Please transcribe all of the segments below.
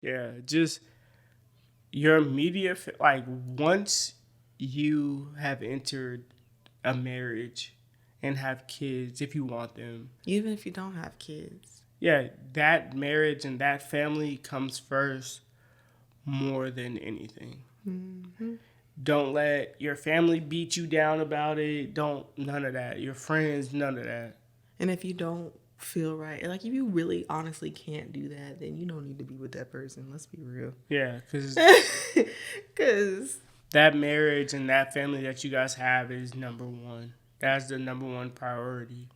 Yeah, just your immediate, like, once you have entered a marriage and have kids, if you want them, Even if you don't have kids. yeah, that marriage and that family comes first more than anything. Mm-hmm. Don't let your family beat you down about it. Don't, none of that. Your friends, none of that. And if you don't feel right, like if you really honestly can't do that, then you don't need to be with that person. Let's be real. Yeah, because Because that marriage and that family that you guys have is number one. That's the number one priority.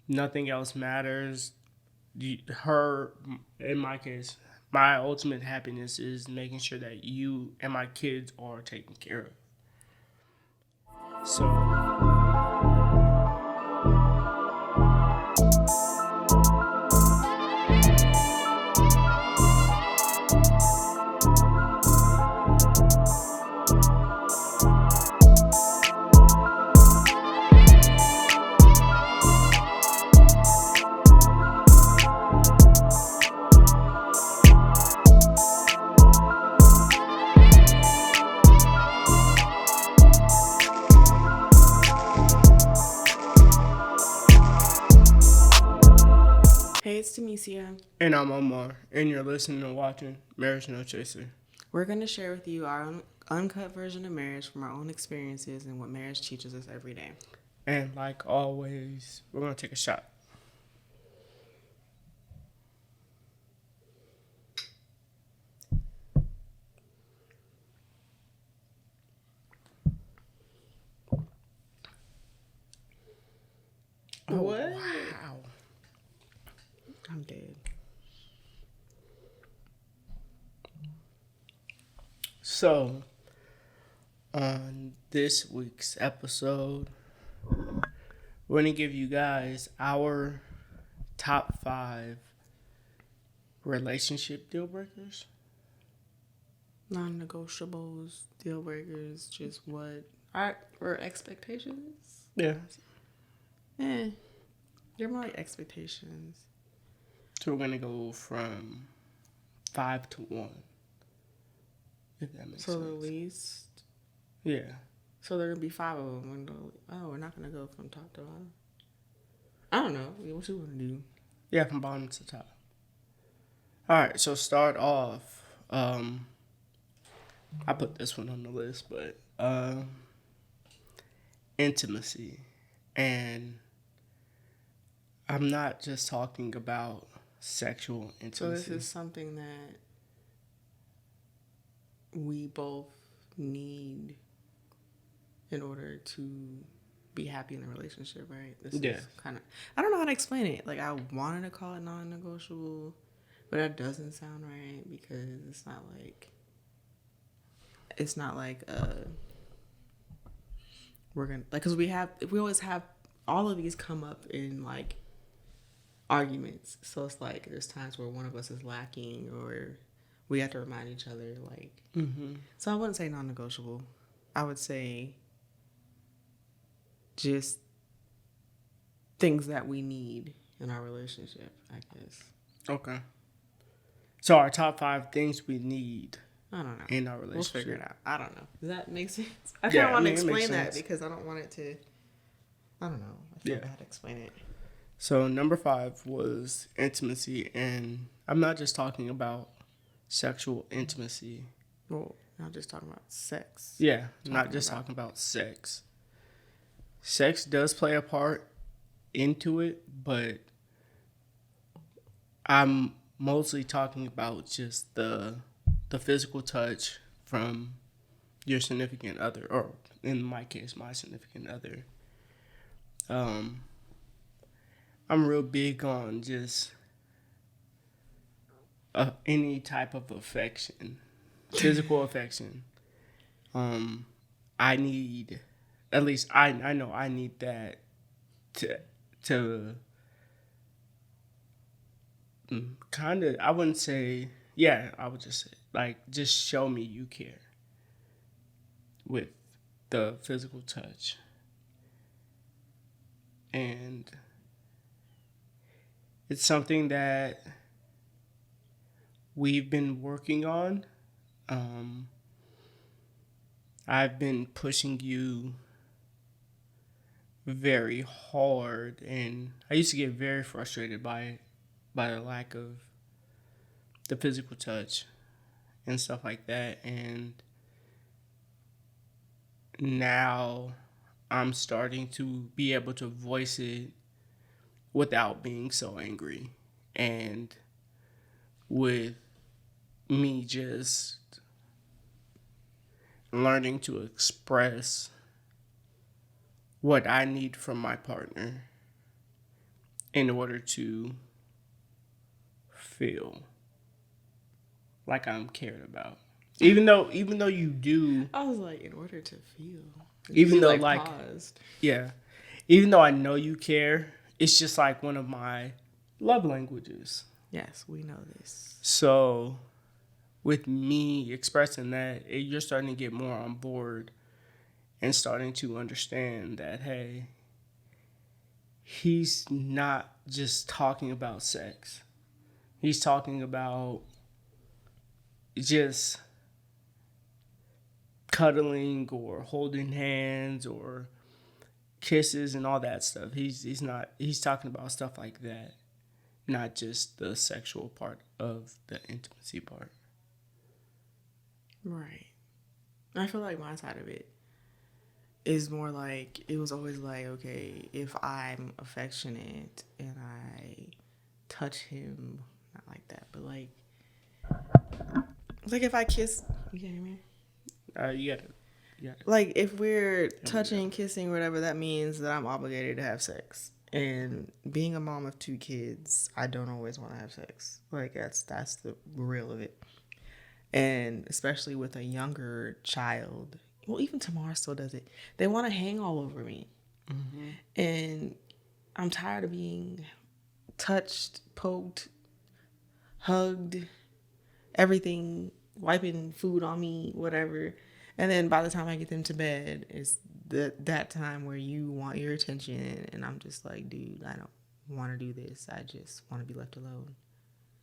Nothing else matters. Her, in my case, my ultimate happiness is making sure that you and my kids are taken care of. So, hey, it's Tamesia. and I'm Omar, and you're listening and watching Marriage No Chaser. We're going to share with you our own uncut version of marriage from our own experiences and what marriage teaches us every day. And like always, we're going to take a shot. Oh, What? wow. I'm dead. So, on this week's episode, we're going to give you guys our top 5 relationship deal breakers. Non-negotiables, deal breakers, just what our expectations. Yeah. They're more like expectations. So we're going to go from 5 to 1. If that makes sense. So the least. Yeah. So there are gonna be 5 of them. We're not gonna go from top to bottom. I don't know. What you want to do? Yeah, from bottom to top. All right, so start off. I put this one on the list, but intimacy. And I'm not just talking about sexual intimacy. So this is something that we both need in order to be happy in a relationship, right? This is kind of, I don't know how to explain it. Like, I wanted to call it non-negotiable, but that doesn't sound right because it's not like we're gonna, like, because we always have all of these come up in like arguments. So it's like there's times where one of us is lacking or we have to remind each other, like. Mm-hmm. So I wouldn't say non-negotiable. I would say just things that we need in our relationship, I guess. Okay. So our top 5 things we need. I don't know. In our relationship. We'll figure it out. I don't know. Does that make sense? I kind of want to explain that because I don't want it to. I don't know. I feel bad to explain it. So number 5 was intimacy, and I'm not just talking about sexual intimacy. Well, not just talking about sex. Yeah, not just talking about sex. Sex does play a part into it, but I'm mostly talking about just the physical touch from your significant other, or in my case, my significant other. I'm real big on just any type of affection, physical affection. I need, at least I know I need that to kind of, I wouldn't say, yeah, I would just say, like, just show me you care with the physical touch. And it's something that we've been working on. I've been pushing you very hard, and I used to get very frustrated by it, by the lack of the physical touch and stuff like that. And now I'm starting to be able to voice it without being so angry, and with me just learning to express what I need from my partner in order to feel like I'm cared about. Even though you do, I was like, in order to feel. even though Paused. yeah, even though I know you care, it's just like one of my love languages. Yes, we know this. So with me expressing that, you're starting to get more on board and starting to understand that, hey, he's not just talking about sex. He's talking about just cuddling or holding hands or kisses and all that stuff. He's talking about stuff like that, not just the sexual part of the intimacy part. Right. I feel like my side of it is more like, it was always like, okay, if I'm affectionate and I touch him, not like that, but like if I kiss, you can't hear me? You got it. Like, if we're touching, kissing, whatever, that means that I'm obligated to have sex. And being a mom of 2 kids, I don't always want to have sex. Like, that's the real of it. And especially with a younger child, well, even Tamar still does it. They want to hang all over me. Mm-hmm. And I'm tired of being touched, poked, hugged, everything, wiping food on me, whatever. And then by the time I get them to bed, it's that time where you want your attention. And I'm just like, dude, I don't want to do this. I just want to be left alone.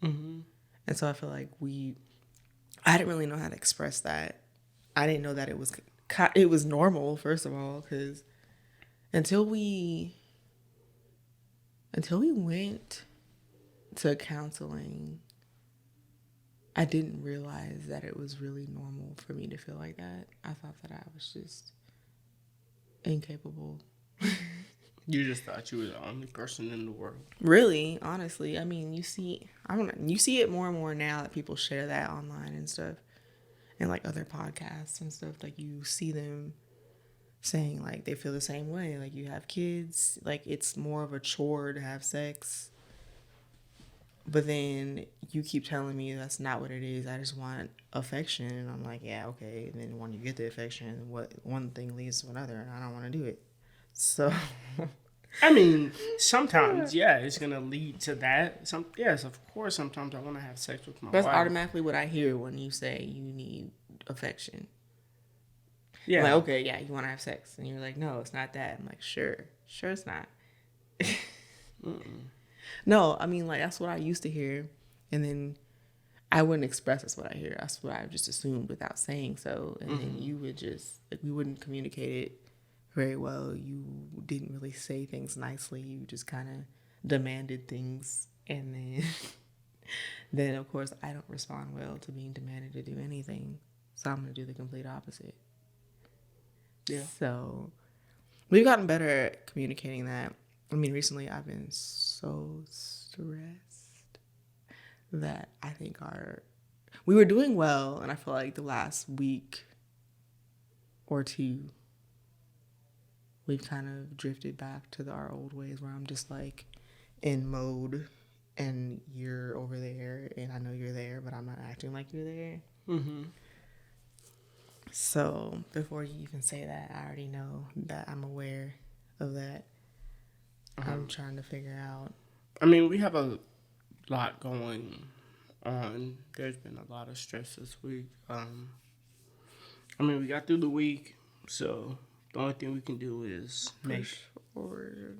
Mm-hmm. And so I feel like I didn't really know how to express that. I didn't know that it was normal, first of all, because until we went to counseling, I didn't realize that it was really normal for me to feel like that. I thought that I was just incapable. You just thought you were the only person in the world. Really, honestly. I mean, you see it more and more now that people share that online and stuff, and like other podcasts and stuff. Like, you see them saying like they feel the same way. Like, you have kids, like it's more of a chore to have sex. But then you keep telling me that's not what it is. I just want affection. And I'm like, yeah, okay. And then when you get the affection, one thing leads to another, and I don't want to do it. So, I mean, sometimes, yeah, it's going to lead to that. Yes, of course, sometimes I want to have sex with my wife. That's automatically what I hear when you say you need affection. Yeah. I'm like, okay, yeah, you want to have sex. And you're like, no, it's not that. I'm like, sure it's not. No, I mean, like, that's what I used to hear. And then I wouldn't express that's what I hear. That's what I just assumed without saying so. And then you would just, like, we wouldn't communicate it very well. You didn't really say things nicely. You just kind of demanded things. And then, of course, I don't respond well to being demanded to do anything. So I'm going to do the complete opposite. Yeah. So we've gotten better at communicating that. I mean, recently I've been so stressed that I think we were doing well, and I feel like the last week or two we've kind of drifted back to our old ways where I'm just like in mode and you're over there and I know you're there, but I'm not acting like you're there. Mm-hmm. So before you even say that, I already know that I'm aware of that. I'm trying to figure out. I mean, we have a lot going on. There's been a lot of stress this week. I mean, we got through the week, so the only thing we can do is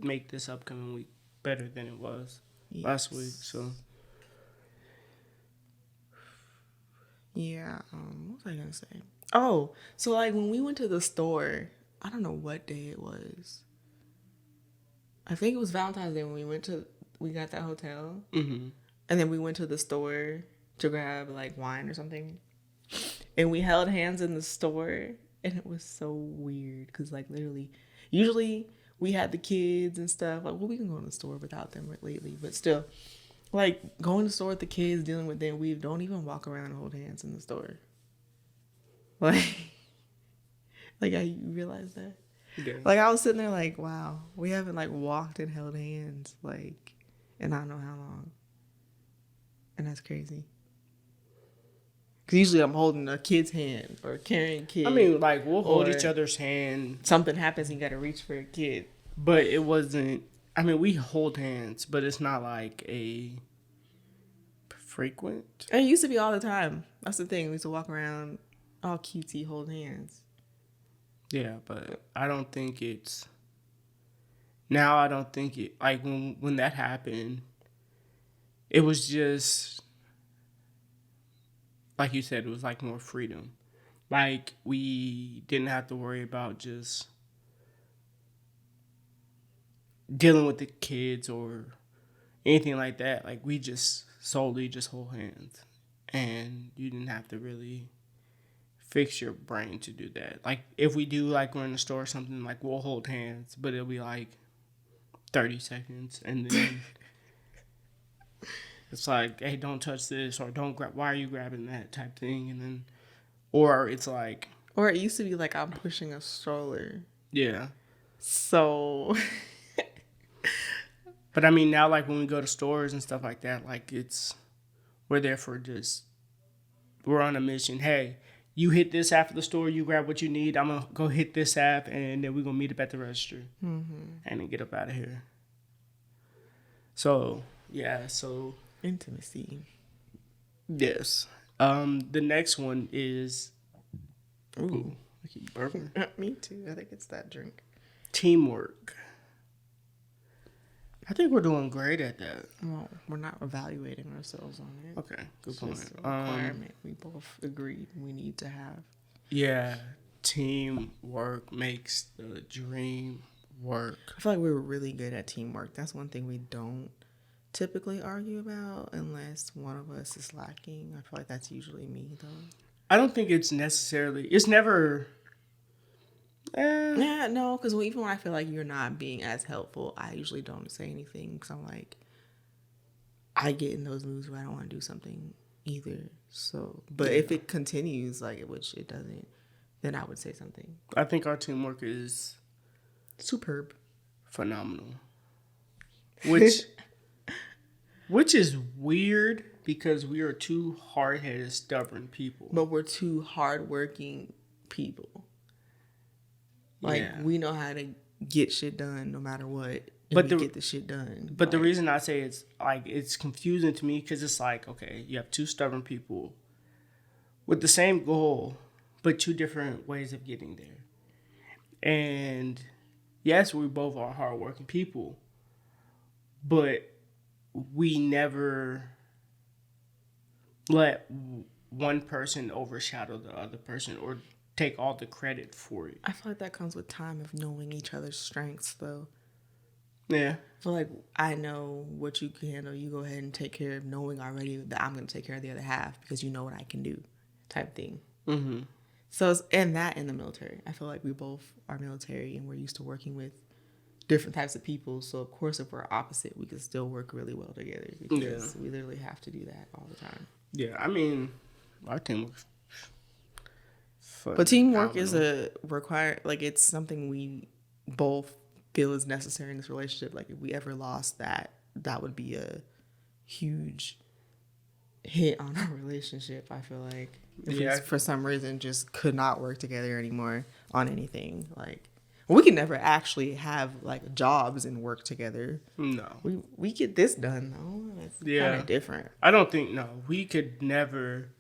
make this upcoming week better than it was last week. So Yeah. What was I gonna say? Oh, so like when we went to the store, I don't know what day it was. I think it was Valentine's Day when we got that hotel, and then we went to the store to grab like wine or something, and we held hands in the store, and it was so weird because like literally, usually we had the kids and stuff. Like, well, we can go to the store without them lately, but still, like going to the store with the kids, dealing with them, we don't even walk around and hold hands in the store. Like, like I realized that. Yeah. Like I was sitting there like, wow, we haven't like walked and held hands like in I don't know how long, and that's crazy. Cause usually I'm holding a kid's hand or carrying a kid. I mean, like we'll hold each other's hand. Something happens and you gotta reach for a kid. But it wasn't. I mean, we hold hands, but it's not like a frequent. And it used to be all the time. That's the thing. We used to walk around all cutesy, hold hands. Yeah, but I don't think it's. Now I don't think it. Like when that happened, it was just. Like you said, it was like more freedom. Like we didn't have to worry about just dealing with the kids or anything like that. Like we just solely just hold hands, and you didn't have to really fix your brain to do that. Like if we do, like we're in the store or something, like we'll hold hands, but it'll be like 30 seconds, and then it's like, hey, don't touch this, or don't grab. Why are you grabbing that type thing? And then, or it's like, or it used to be like I'm pushing a stroller. Yeah. So. But I mean, now like when we go to stores and stuff like that, like we're there for we're on a mission. Hey, you hit this app at the store, you grab what you need. I'm gonna go hit this app, and then we're gonna meet up at the register, and then get up out of here. So yeah, intimacy. Yes. The next one is. Ooh, I keep burping. Me too. I think it's that drink. Teamwork. I think we're doing great at that. Well, we're not evaluating ourselves on it. Okay, good point. It's a requirement we both agreed we need to have. Yeah, teamwork makes the dream work. I feel like we're really good at teamwork. That's one thing we don't typically argue about unless one of us is lacking. I feel like that's usually me, though. I don't think it's necessarily... It's never... Yeah, no, because even when I feel like you're not being as helpful, I usually don't say anything because I'm like, I get in those moods where I don't want to do something either. So, but if it continues, like, which it doesn't, then I would say something. I think our teamwork is superb, phenomenal, which is weird because we are two hard-headed, stubborn people. But we're two hardworking people. Like, we know how to get shit done no matter what. But we get the shit done. But like, the reason I say it's like it's confusing to me because it's like, okay, you have two stubborn people with the same goal, but two different ways of getting there. And yes, we both are hardworking people, but we never let one person overshadow the other person or take all the credit for it. I feel like that comes with time of knowing each other's strengths, though. Yeah. I feel like I know what you can handle. You go ahead and take care of knowing already that I'm going to take care of the other half because you know what I can do type thing. Mm-hmm. So it's in the military. I feel like we both are military and we're used to working with different types of people. So, of course, if we're opposite, we can still work really well together because we literally have to do that all the time. Yeah, I mean, our team was... But teamwork is it's something we both feel is necessary in this relationship. Like, if we ever lost that, that would be a huge hit on our relationship, I feel like. If we, for some reason, just could not work together anymore on anything. Like, we can never actually have, like, jobs and work together. No. We get this done, though. It's kind of different. I don't think, we could never...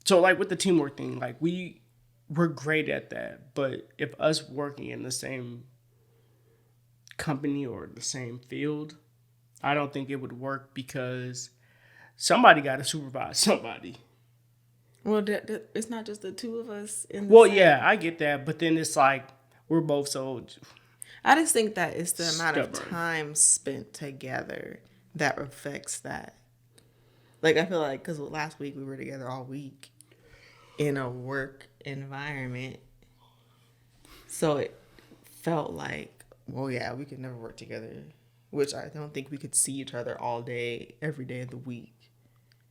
So, like, with the teamwork thing, like, we're great at that. But if us working in the same company or the same field, I don't think it would work because somebody got to supervise somebody. Well, it's not just the two of us in the Well, same. yeah, I get that, but then it's like we're both so I just think that it's the amount of stubborn. time spent together that affects that. Like, I feel like, because last week we were together all week in a work environment. So it felt like, well, yeah, we could never work together. Which I don't think we could see each other all day, every day of the week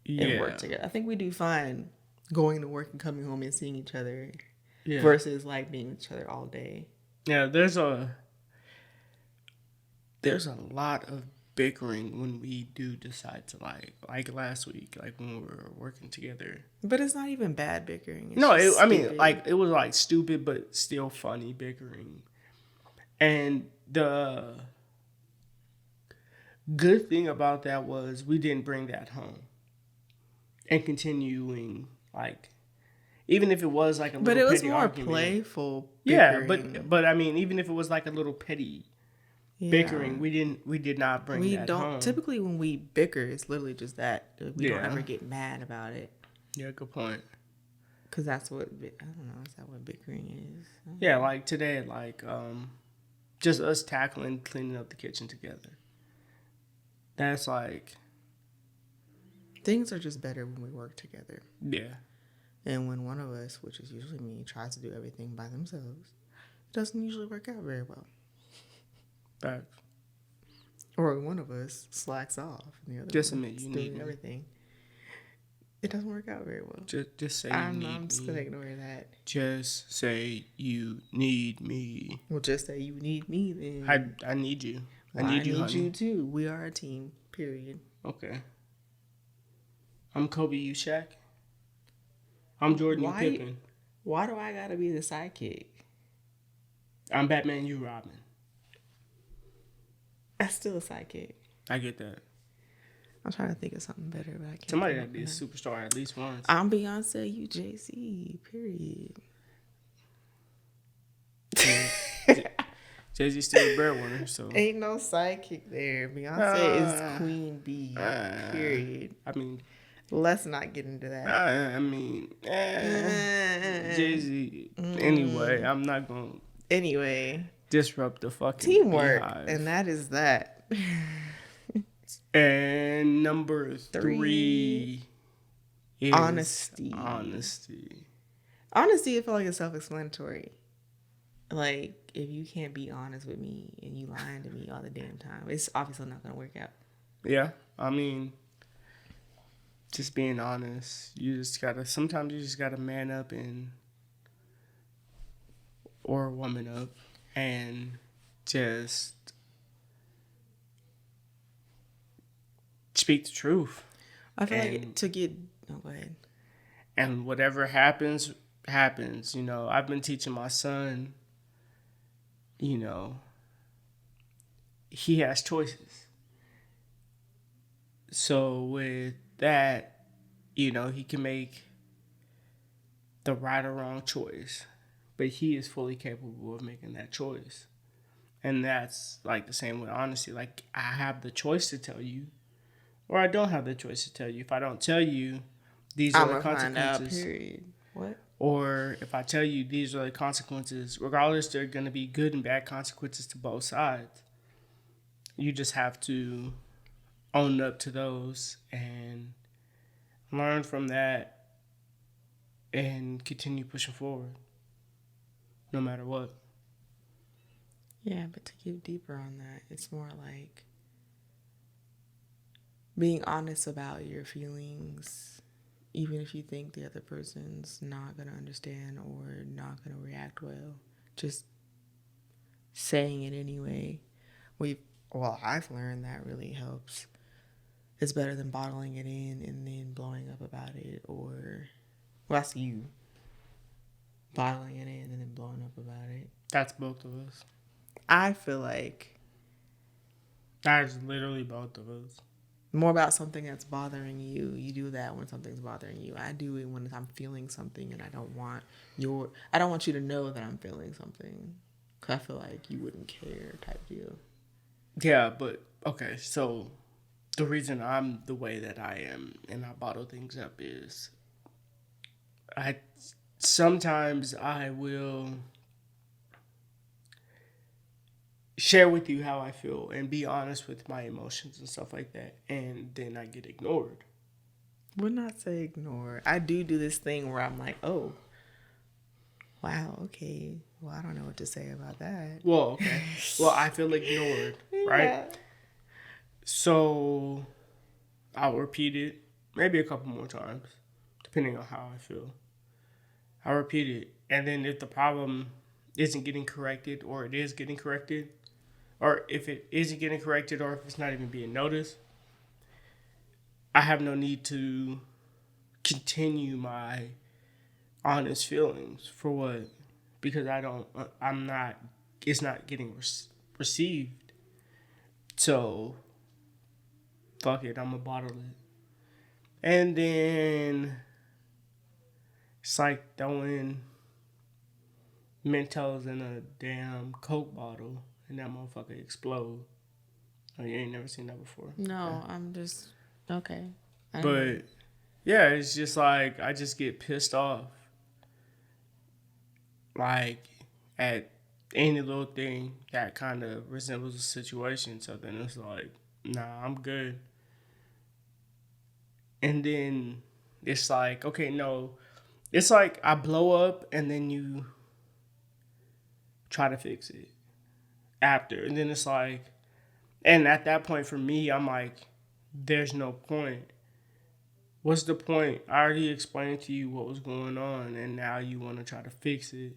and work together. I think we do fine going to work and coming home and seeing each other versus like being with each other all day. Yeah, there's a lot of bickering when we do decide to like last week, like when we were working together. But it's not even bad bickering. It's I mean, like it was like stupid but still funny bickering. And the good thing about that was we didn't bring that home. And continuing like, even if it was like a little, but it was petty more argument, playful. Bickering. Yeah, but I mean, even if it was like a little petty bickering, we did not bring that home. Typically when we bicker, it's literally just that we don't ever get mad about it. Yeah, good point. Because that's what I don't know. Is that what bickering is? Yeah, like today, like just us tackling cleaning up the kitchen together. That's like, things are just better when we work together. Yeah. And when one of us, which is usually me, tries to do everything by themselves, it doesn't usually work out very well. Facts. Or one of us slacks off and the other just admit you doing everything. It doesn't work out very well. Just say you need me. I'm just gonna ignore that. Just say you need me. Well, just say you need me then. I need you. Well, I need you too. We are a team. Period. Okay. I'm Kobe, you Shaq. I'm Jordan, you Pippen. Why do I gotta be the sidekick? I'm Batman, you Robin. That's still a sidekick. I get that. I'm trying to think of something better, but I can't. Somebody that be a superstar at least once. I'm Beyonce, you Jay-Z. Period. Jay-Z's still a breadwinner, so ain't no sidekick there. Beyonce is Queen Bee. Period. I mean, let's not get into that. I mean, Jay-Z. Anyway, I'm not gonna. Anyway, disrupt the fucking teamwork, beehive. And that is that. And number 3 is honesty. Honesty, I feel like it's self-explanatory. Like, if you can't be honest with me and you lying to me all the damn time, it's obviously not gonna work out. Yeah, I mean, just being honest. Sometimes you just gotta man up or woman up and just speak the truth. I feel like to get... Oh, go ahead. And whatever happens, happens. You know, I've been teaching my son, you know, he has choices. So with that, you know, he can make the right or wrong choice. But he is fully capable of making that choice. And that's like the same with honesty. Like, I have the choice to tell you, or I don't have the choice to tell you. If I don't tell you, these are the consequences. Find out, period. What? Or if I tell you these are the consequences, regardless, they're going to be good and bad consequences to both sides. You just have to own up to those and learn from that and continue pushing forward. No matter what. Yeah, but to get deeper on that, it's more like being honest about your feelings, even if you think the other person's not going to understand or not going to react well. Just saying it anyway. I've learned that really helps. It's better than bottling it in and then blowing up about it, or... Well, that's you. Bottling it in and then blowing up about it. That's both of us. I feel like that is literally both of us. More about something that's bothering you. You do that when something's bothering you. I do it when I'm feeling something and I don't want you to know that I'm feeling something. 'Cause I feel like you wouldn't care type deal. Yeah, but okay, so the reason I'm the way that I am and I bottle things up is I sometimes I will share with you how I feel and be honest with my emotions and stuff like that, and then I get ignored. Would not say ignore. I do this thing where I'm like, oh, wow, okay. Well, I don't know what to say about that. Well, okay. Well, I feel ignored, right? Yeah. So I'll repeat it maybe a couple more times, depending on how I feel. I'll repeat it. And then if the problem isn't getting corrected, or it is getting corrected, or if it isn't getting corrected, or if it's not even being noticed, I have no need to continue my honest feelings. For what? Because it's not getting received. So, fuck it, I'm gonna bottle it. And then it's like throwing Mentos in a damn Coke bottle and that motherfucker explode. Oh, you ain't never seen that before? No, yeah. I'm just, okay. But, yeah, it's just like, I just get pissed off. Like, at any little thing that kind of resembles a situation. So then it's like, nah, I'm good. And then it's like, okay, no. It's like I blow up and then you try to fix it after. And then it's like, and at that point for me, I'm like, there's no point. What's the point? I already explained to you what was going on, and now you want to try to fix it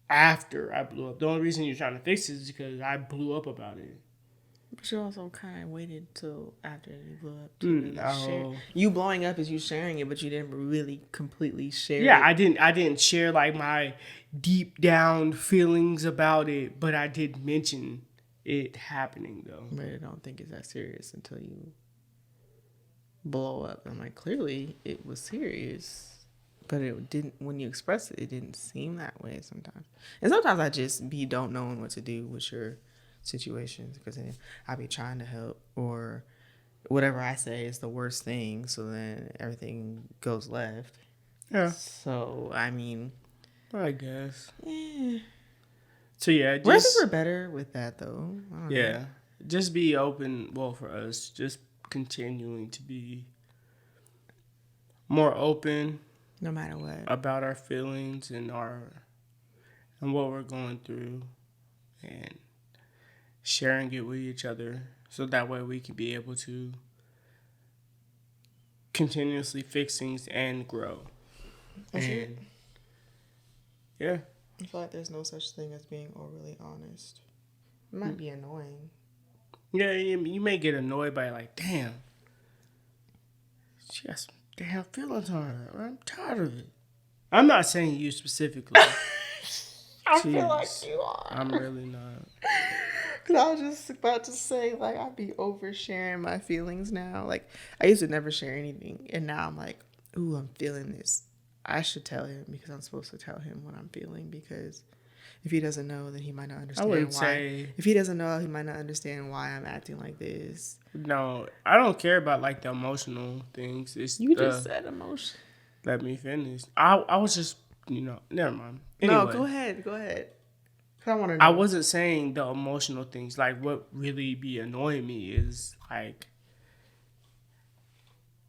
after I blew up. The only reason you're trying to fix it is because I blew up about it. But you also kind of waited till after you blew up to share. You blowing up is you sharing it, but you didn't really completely share it. Yeah, I didn't share like my deep down feelings about it, but I did mention it happening though. But I don't think it's that serious until you blow up. I'm like, clearly it was serious. But it didn't, when you express it, it didn't seem that way sometimes. And sometimes I just be don't knowing what to do with your situations, because then I be trying to help, or whatever I say is the worst thing, so then everything goes left. Yeah. So, I mean, I guess. Yeah. So, yeah. I think we're better with that, though. I don't know. Just be open. Well, for us, just continuing to be more open. No matter what. About our feelings and what we're going through, and sharing it with each other, so that way we can be able to continuously fix things and grow. That's it. Yeah. I feel like there's no such thing as being overly honest. It might be annoying. Yeah, you may get annoyed by like, damn, she got some damn feelings on her. I'm tired of it. I'm not saying you specifically. I feel like you are. I'm really not. Because I was just about to say, like, I be oversharing my feelings now. Like, I used to never share anything. And now I'm like, ooh, I'm feeling this. I should tell him, because I'm supposed to tell him what I'm feeling. Because if he doesn't know, then he might not understand If he doesn't know, he might not understand why I'm acting like this. No, I don't care about, like, the emotional things. You just said emotion. Let me finish. I was just, never mind. Anyway, no, go ahead. I want to know. I wasn't saying the emotional things. Like, what really be annoying me is, like,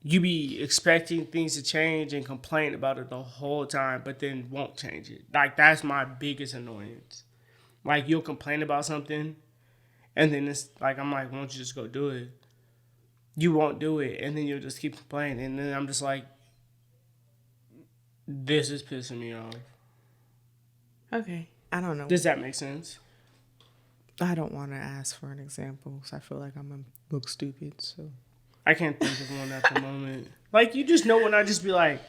you be expecting things to change and complain about it the whole time, but then won't change it. Like, that's my biggest annoyance. Like, you'll complain about something, and then it's like, I'm like, why don't you just go do it? You won't do it, and then you'll just keep complaining. And then I'm just like, this is pissing me off. Okay. I don't know. Does that make sense? I don't want to ask for an example, because I feel like I'm going to look stupid, so. I can't think of one at the moment. Like, you just know when I just be like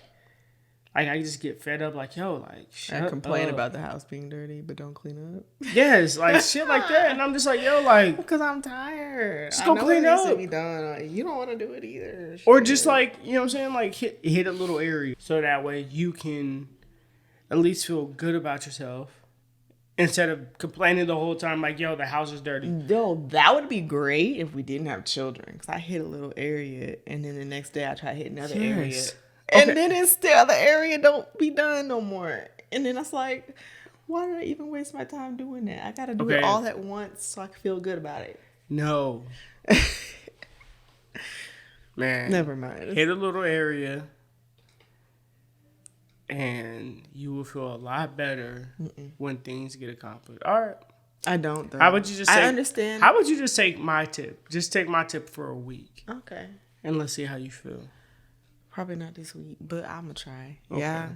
I just get fed up, like, yo, like, shut up. I complain about the house being dirty, but don't clean up. Yes, like, shit like that. And I'm just like, yo, like. Because I'm tired. Just go clean up. To be done. You don't want to do it either. Or just, like, you know what I'm saying? Like, hit a little area. So that way you can at least feel good about yourself. Instead of complaining the whole time, like, yo, the house is dirty. Yo, that would be great if we didn't have children. Because I hit a little area, and then the next day I try to hit another area. Okay. And then it's still the area don't be done no more. And then it's like, why did I even waste my time doing that? I got to do it all at once so I can feel good about it. No. Man. Never mind. Hit a little area. And you will feel a lot better when things get accomplished. All right. I don't, though. How about you just I understand. How about you just take my tip? Just take my tip for a week. Okay. And let's see how you feel. Probably not this week, but I'm going to try. Okay. Yeah.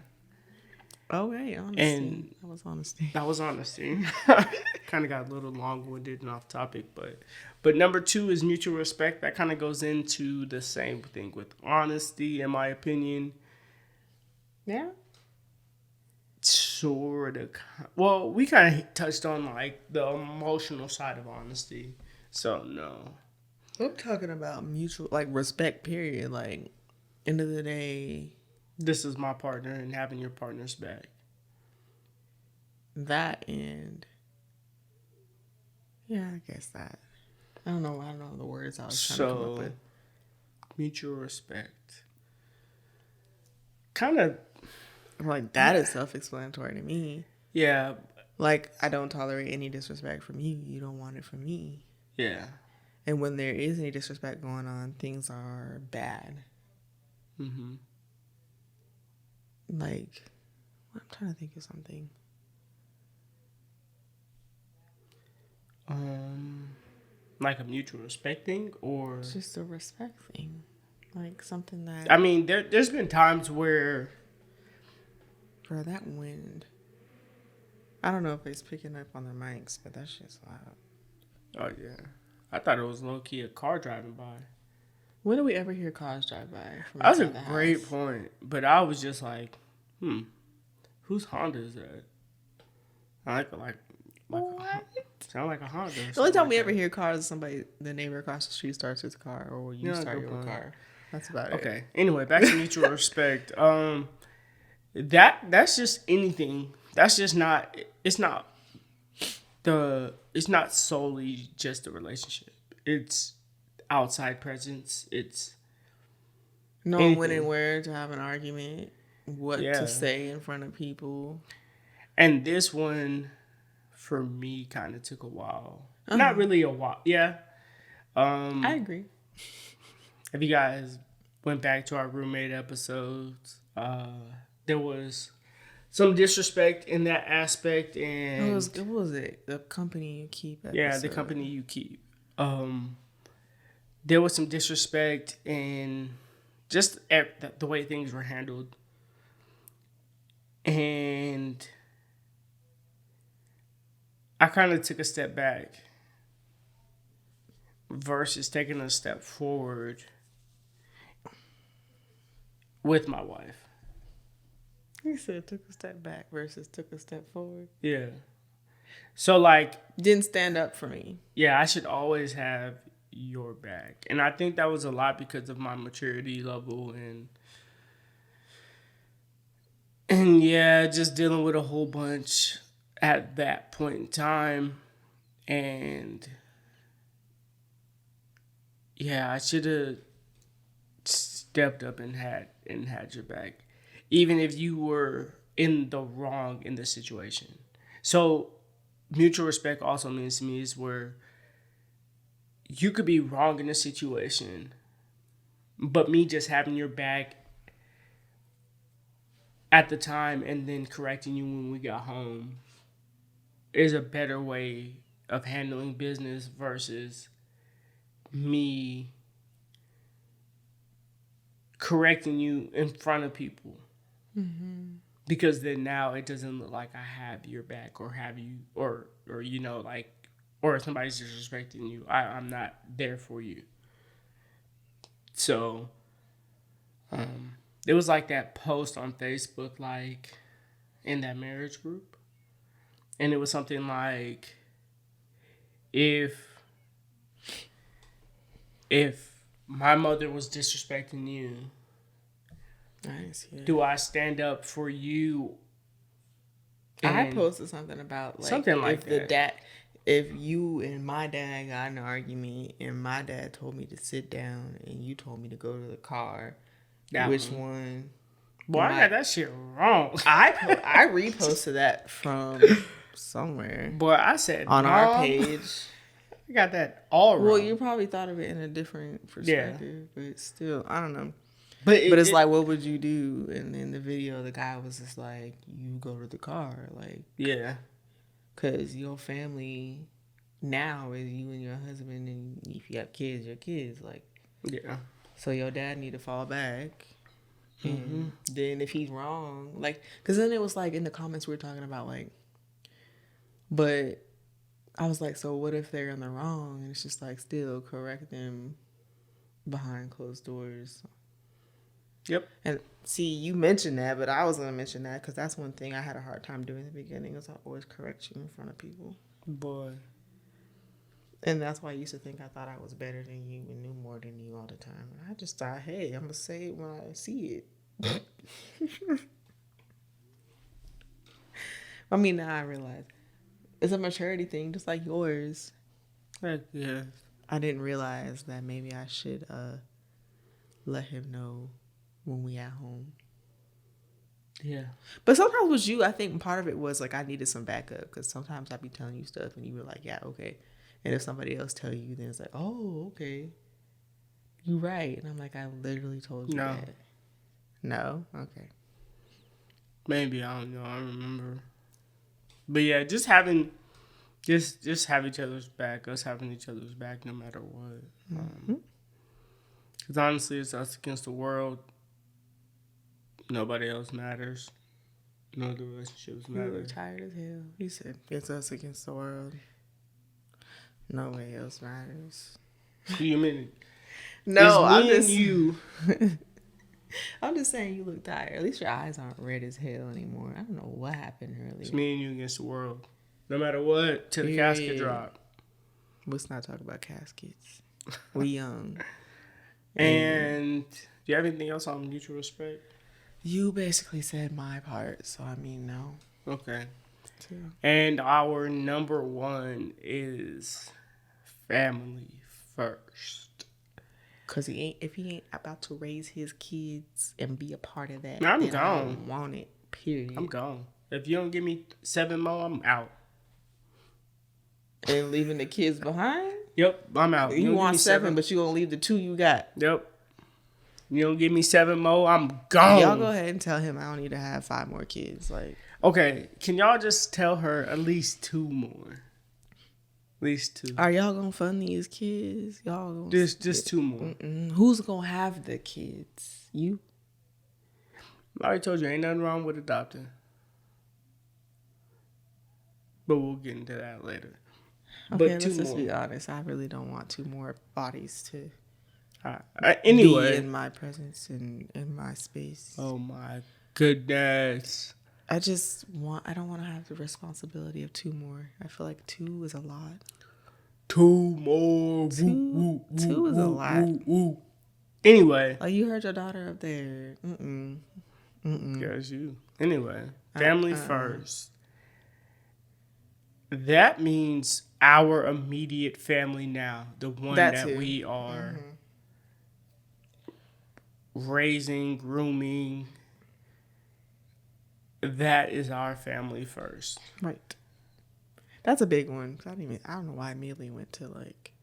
Oh, wait. Honesty. And that was honesty. That was honesty. Kind of got a little long-winded and off topic. But number 2 is mutual respect. That kind of goes into the same thing with honesty, in my opinion. Yeah. Sort of. Well, we kind of touched on like the emotional side of honesty. So no. I'm talking about mutual, like, respect, period. Like, end of the day. This is my partner and having your partner's back. That and. Yeah, I guess that. I don't know the words I was trying to come up with. Mutual respect. Kind of. Like, that is self-explanatory to me. Yeah. Like, I don't tolerate any disrespect from you. You don't want it from me. Yeah. And when there is any disrespect going on, things are bad. Mm-hmm. Like, I'm trying to think of something. Like a mutual respect thing, or It's just a respect thing. Like, something that... I mean, there's been times where... Bro, that wind. I don't know if it's picking up on their mics, but that shit's loud. Oh, yeah. I thought it was low-key a car driving by. When do we ever hear cars drive by? That was a great point. But I was just like, whose Honda is that? What? Sound like a Honda. The only time we ever hear cars is the neighbor across the street starts his car, or you start your car. That's about it. Okay. Anyway, back to mutual respect. That's just anything. That's just not. It's not solely just a relationship. It's outside presence. It's knowing when and where to have an argument, what to say in front of people. And this one, for me, kind of took a while. Not really a while. Yeah. I agree. If you guys went back to our roommate episodes, there was some disrespect in that aspect, and what was it? The company you keep. Episode. Yeah, the company you keep. There was some disrespect in just the way things were handled, and I kind of took a step back versus taking a step forward with my wife. You said took a step back versus took a step forward. Yeah. So, like... Didn't stand up for me. Yeah, I should always have your back. And I think that was a lot because of my maturity level and yeah, just dealing with a whole bunch at that point in time. And yeah, I should have stepped up and had your back, even if you were in the wrong in the situation. So mutual respect also means to me is where you could be wrong in a situation, but me just having your back at the time and then correcting you when we got home is a better way of handling business versus me correcting you in front of people. Mm-hmm. Because then now it doesn't look like I have your back or have you or you know, like, or if somebody's disrespecting you, I'm not there for you. So it was like that post on Facebook, like in that marriage group, and it was something like, if my mother was disrespecting you, I didn't see it. do I stand up for you I posted something about like something like if that. the dad, if you and my dad got in an argument and my dad told me to sit down and you told me to go to the car, which one? Boy, I got that shit wrong. I reposted that from somewhere. Boy, I said on our page. I got that all wrong. Well, you probably thought of it in a different perspective, but still, I don't know. But it's like, what would you do? And in the video, the guy was just like, you go to the car. Like, yeah. Because your family now is you and your husband, and if you have kids, your kids. Like, yeah. So your dad need to fall back. And then if he's wrong, like, because then it was like in the comments we were talking about, like, but I was like, so what if they're in the wrong? And it's just like, still correct them behind closed doors. Yep. And see, you mentioned that, but I was going to mention that because that's one thing I had a hard time doing in the beginning is I always correct you in front of people. Boy. And that's why I used to think I thought I was better than you and knew more than you all the time. And I just thought, hey, I'm going to say it when I see it. I mean, now I realize it's a maturity thing, just like yours. Yeah. I didn't realize that maybe I should let him know when we at home. Yeah. But sometimes with you, I think part of it was like I needed some backup because sometimes I'd be telling you stuff and you were like, yeah, okay. And if somebody else tell you, then it's like, oh, okay. You're right. And I'm like, I literally told you that. No? Okay. Maybe. I don't know. I don't remember. But yeah, just having... Just have each other's back. Us having each other's back no matter what. Because honestly, it's us against the world. Nobody else matters. No other relationships matter. You were tired as hell. He said, it's us against the world. Nobody else matters. You mean? No, I'm just you. I'm just saying you look tired. At least your eyes aren't red as hell anymore. I don't know what happened earlier. It's me and you against the world. No matter what, till the casket drop. Let's not talk about caskets. We young. And do you have anything else on mutual respect? You basically said my part, so I mean, no. Okay. And our number one is family first. Cause if he ain't about to raise his kids and be a part of that, I'm then gone. I don't want it. Period. I'm gone. If you don't give me 7 more, I'm out. And leaving the kids behind? Yep, I'm out. You want 7, but you gonna leave the 2 you got. Yep. You don't give me 7 more, I'm gone. Y'all go ahead and tell him I don't need to have 5 more kids. Like, okay, can y'all just tell her at least 2 more? At least 2. Are y'all gonna fund these kids? Y'all gonna just 2 more. Who's gonna have the kids? You? I already told you, ain't nothing wrong with adopting. But we'll get into that later. Okay, let's just be honest. I really don't want 2 more bodies to anyway be in my presence and in my space. Oh my goodness. I don't want to have the responsibility of 2 more. I feel like 2 is a lot. 2 more. 2 is a lot. Anyway. Oh, you heard your daughter up there. Guess you. Anyway, family first. That means our immediate family now, the one that we are raising, grooming. That is our family first. Right. That's a big one. I don't know why I immediately went to like,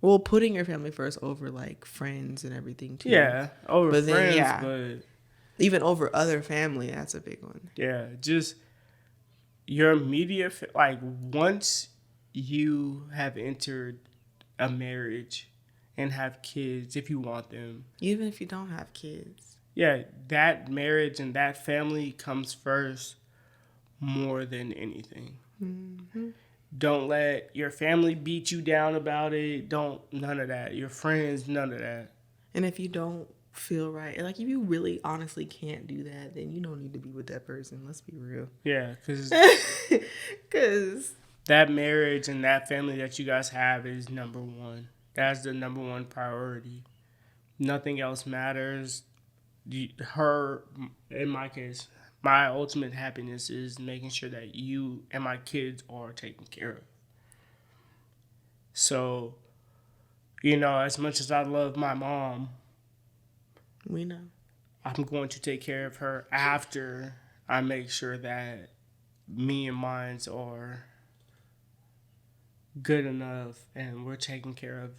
well, putting your family first over like friends and everything too. Yeah, over friends, but even over other family, that's a big one. Yeah, just your immediate, like once you have entered a marriage and have kids, if you want them. Even if you don't have kids. Yeah, that marriage and that family comes first more than anything. Mm-hmm. Don't let your family beat you down about it. None of that. Your friends, none of that. And if you don't feel right, like if you really honestly can't do that, then you don't need to be with that person. Let's be real. Yeah, because because that marriage and that family that you guys have is number one. That's the number one priority. Nothing else matters. In my case, My ultimate happiness is making sure that you and my kids are taken care of. So, as much as I love my mom, we know. I'm going to take care of her after I make sure that me and mine are good enough and we're taken care of.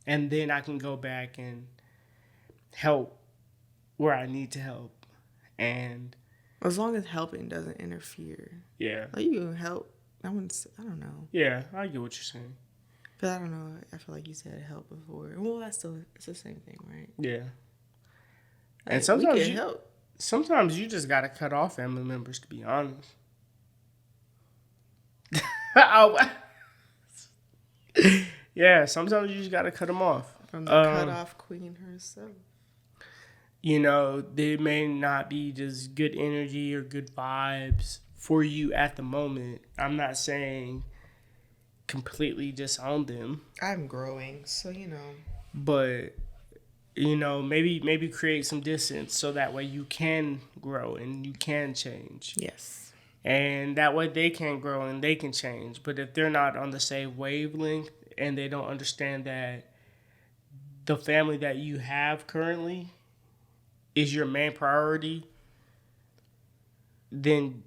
And then I can go back and help where I need to help. And as long as helping doesn't interfere. Yeah. Like you can help. I don't know. Yeah, I get what you're saying. But I don't know. I feel like you said help before. Well, it's the same thing, right? Yeah. Like, and sometimes help. You just gotta cut off family members, to be honest. Yeah, sometimes you just gotta cut them off. From the cut off queen herself. They may not be just good energy or good vibes for you at the moment. I'm not saying completely disown them. I'm growing, so But maybe create some distance so that way you can grow and you can change. Yes. And that way they can grow and they can change. But if they're not on the same wavelength and they don't understand that the family that you have currently is your main priority, then,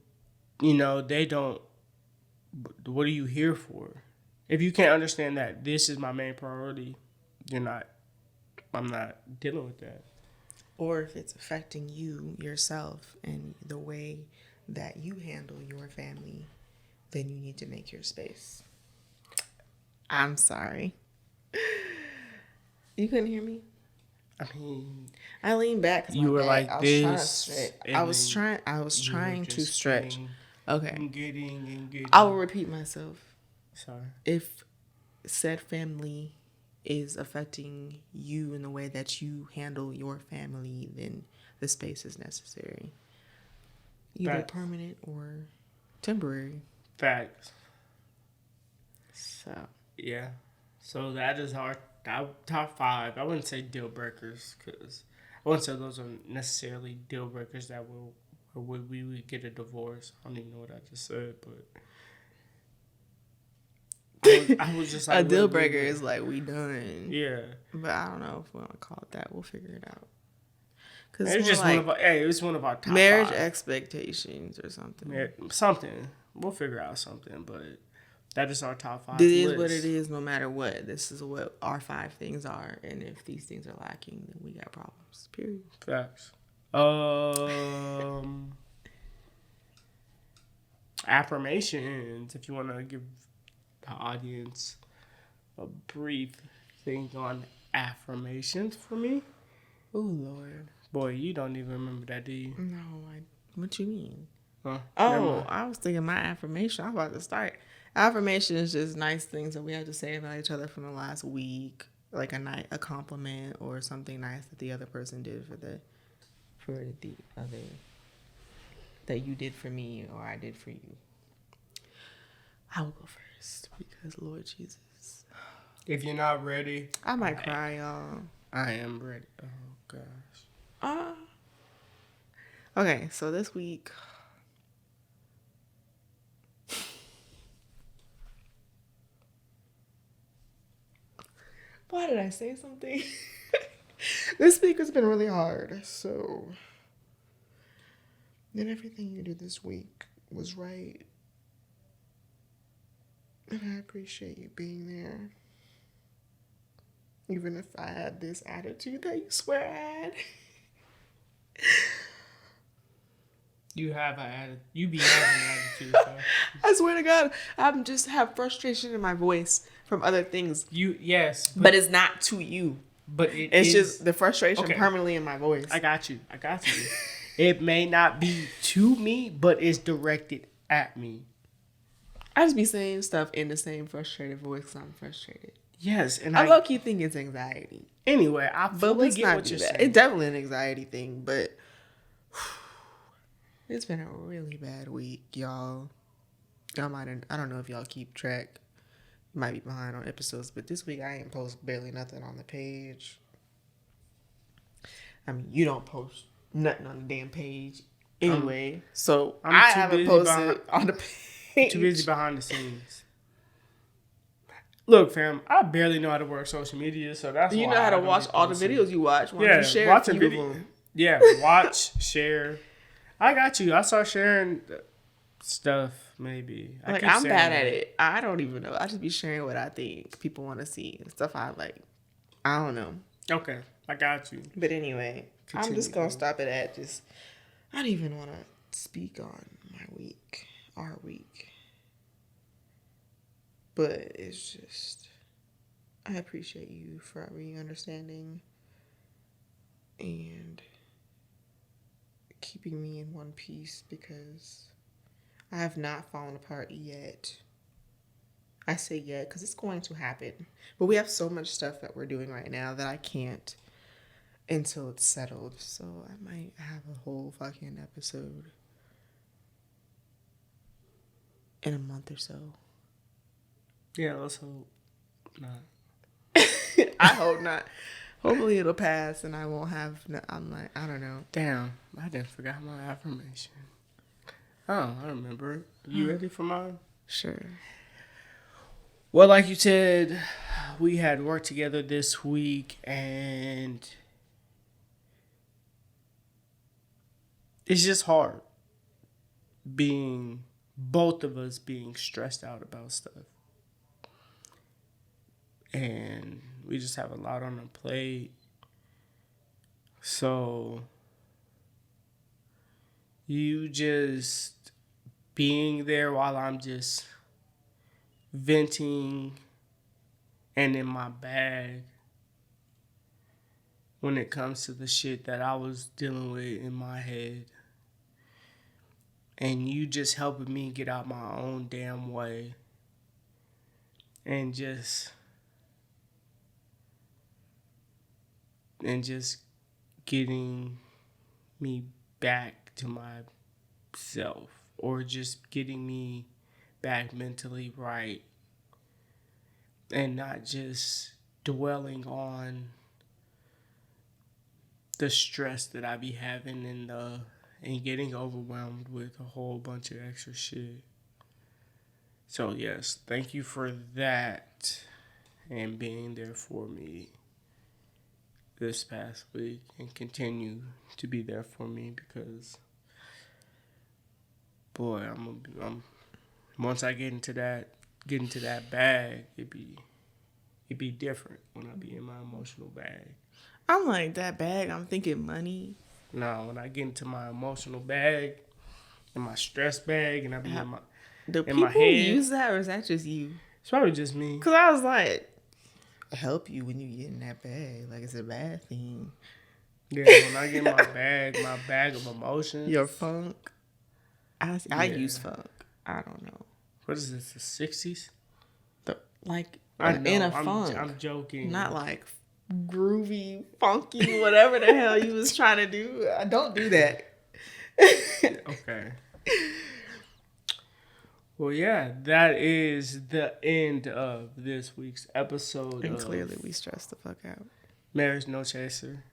they don't. What are you here for? If you can't understand that this is my main priority, I'm not dealing with that. Or if it's affecting you, yourself, and the way that you handle your family, then you need to make your space. I'm sorry. You couldn't hear me? I mean, I leaned back. You were like this. I was trying to stretch. Okay. And getting. I will repeat myself. Sorry. If said family is affecting you in the way that you handle your family, then the space is necessary. Either permanent or temporary. Facts. So. Yeah. So that is our top 5. I wouldn't say deal breakers because I wouldn't say those are necessarily deal breakers that we would get a divorce. I don't even know what I just said, but I was just like a deal breaker is like we done. Yeah. But I don't know if we want to call it that. We'll figure it out. Because it's just it's one of our top marriage 5. Expectations or something. Something. We'll figure out something, but that is our top 5 It list. is what it is, no matter what. This is what our 5 things are, and if these things are lacking, then we got problems. Period. Facts. Affirmations. If you want to give the audience a brief thing on affirmations for me. Oh Lord. Boy, you don't even remember that, do you? No, what you mean? Huh? Oh, I was thinking my affirmation. I'm about to start. Affirmation is just nice things that we have to say about each other from the last week, like a compliment or something nice that the other person did for the other that you did for me or I did for you. I will go first because Lord Jesus. If you're not ready, I might cry, y'all. I am ready. Oh gosh. Okay, so this week. Why did I say something? This week has been really hard, so. And everything you did this week was right. And I appreciate you being there. Even if I had this attitude that you swear I had. You have an attitude. You be having an attitude. So. I swear to God, I'm just have frustration in my voice from other things. Yes. But it's not to you. But it's just the frustration permanently in my voice. I got you. It may not be to me, but it's directed at me. I just be saying stuff in the same frustrated voice because I'm frustrated. Yes, and I low-key think it's anxiety. Anyway, I fully get what you're saying. It's definitely an anxiety thing, but it's been a really bad week, y'all. I don't know if y'all keep track. You might be behind on episodes, but this week I ain't post barely nothing on the page. I mean, you don't post nothing on the damn page Anyway, so I'm I too haven't busy posted on the page. Too busy behind the scenes. Look, fam, I barely know how to work social media, so that's why you know how I to don't watch be all the posting. videos you watch. Why don't Yeah, you share watch a a few video. of them? Yeah, watch, share. I got you. I start sharing stuff. Maybe Like, I'm bad at it. I don't even know. I just be sharing what I think people want to see and stuff I like. I don't know. Okay, I got you. But anyway, I'm just gonna Continue. stop it at just. I don't even want to speak on my week, our week. But it's just, I appreciate you for being understanding and keeping me in one piece because I have not fallen apart yet. I say yet because it's going to happen. But we have so much stuff that we're doing right now that I can't until it's settled. So I might have a whole fucking episode in a month or so. Yeah, let's hope not. I hope not. Hopefully it'll pass and I won't have. I'm like, I don't know. Damn, I didn't forget my affirmation. Oh, I remember it. You ready for mine? Sure. Well, like you said, we had worked together this week, and it's just hard both of us being stressed out about stuff. And we just have a lot on our plate. So you just being there while I'm just venting and in my bag when it comes to the shit that I was dealing with in my head. And you just helping me get out my own damn way. And just getting me back to myself, or just getting me back mentally right, and not just dwelling on the stress that I be having and getting overwhelmed with a whole bunch of extra shit. So yes, thank you for that and being there for me this past week, and continue to be there for me, because boy, I'm once I get into that bag, it be different when I be in my emotional bag. I'm like, that bag, I'm thinking money. No, when I get into my emotional bag, in my stress bag, and I be Do in my people head, use that, or is that just you? it's probably just me. Because I was like, help you when you get in that bag. Like, it's a bad thing. Yeah, when I get my bag of emotions. Your funk. I use funk. I don't know. What is this, the 60s? I know, in a funk. I'm joking. Not like groovy, funky, whatever the hell you was trying to do. I don't do that. Okay. Well, yeah, that is the end of this week's episode. And clearly we stressed the fuck out. Marriage No Chaser.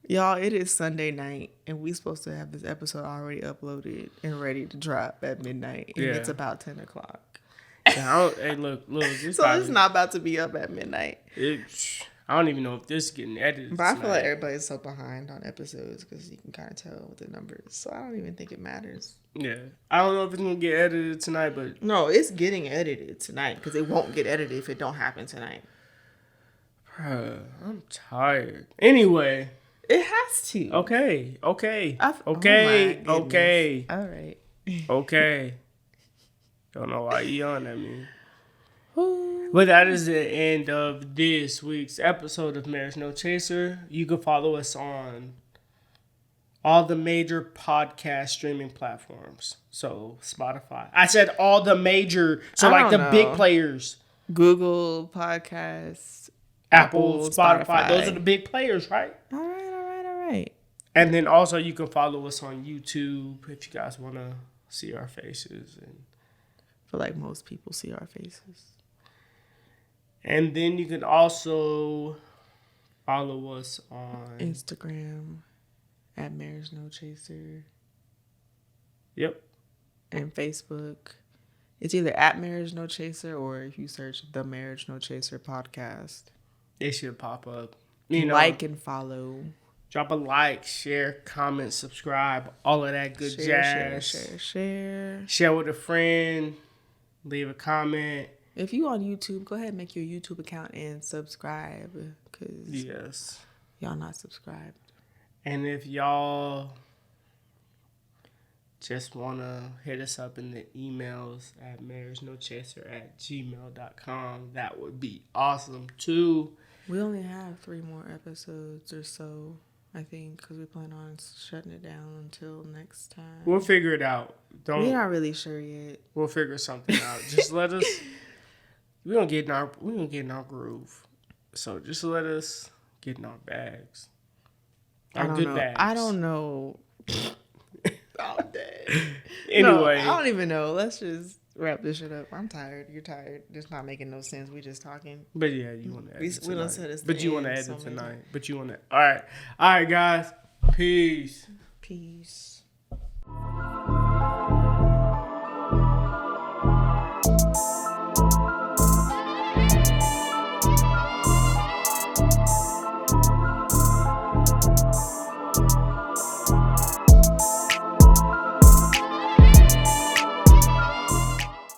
Y'all, it is Sunday night, and we supposed to have this episode already uploaded and ready to drop at midnight, and it's about 10 o'clock. Hey, look. So it's not about to be up at midnight. I don't even know if this is getting edited. But I feel like everybody's so behind on episodes because you can kind of tell with the numbers. So I don't even think it matters. Yeah. I don't know if it's going to get edited tonight, but... No, it's getting edited tonight because it won't get edited if it don't happen tonight. Bruh, I'm tired. Anyway... It has to. Okay. All right. Okay. Don't know why you yelling at me. But that is the end of this week's episode of Marriage No Chaser. You can follow us on all the major podcast streaming platforms. So Spotify. I said all the major. So like the big players. Google Podcasts. Apple, Spotify. Those are the big players, right? All right. And then also you can follow us on YouTube if you guys want to see our faces. And I feel like most people see our faces. And then you can also follow us on Instagram at Marriage No Chaser. Yep. And Facebook. It's either at Marriage No Chaser or if you search the Marriage No Chaser podcast. It should pop up. Like and follow. Drop a like, share, comment, subscribe, all of that good jazz. Share with a friend. Leave a comment. If you on YouTube, go ahead and make your YouTube account and subscribe. Because y'all not subscribed. And if y'all just want to hit us up in the emails at marriagenochaser@gmail.com, that would be awesome too. We only have 3 more episodes or so, I think, because we plan on shutting it down until next time. We'll figure it out. We're not really sure yet. We'll figure something out. Just let us. We're gonna get in our groove. So just let us get in our bags. Our good bags. I don't know. Oh, dang. Anyway. No, I don't even know. Let's just wrap this shit up. I'm tired. You're tired. It's not making no sense. We just talking. But yeah, you want to edit tonight. We don't say this. But you want to edit tonight. But you want to. All right, guys. Peace. Peace.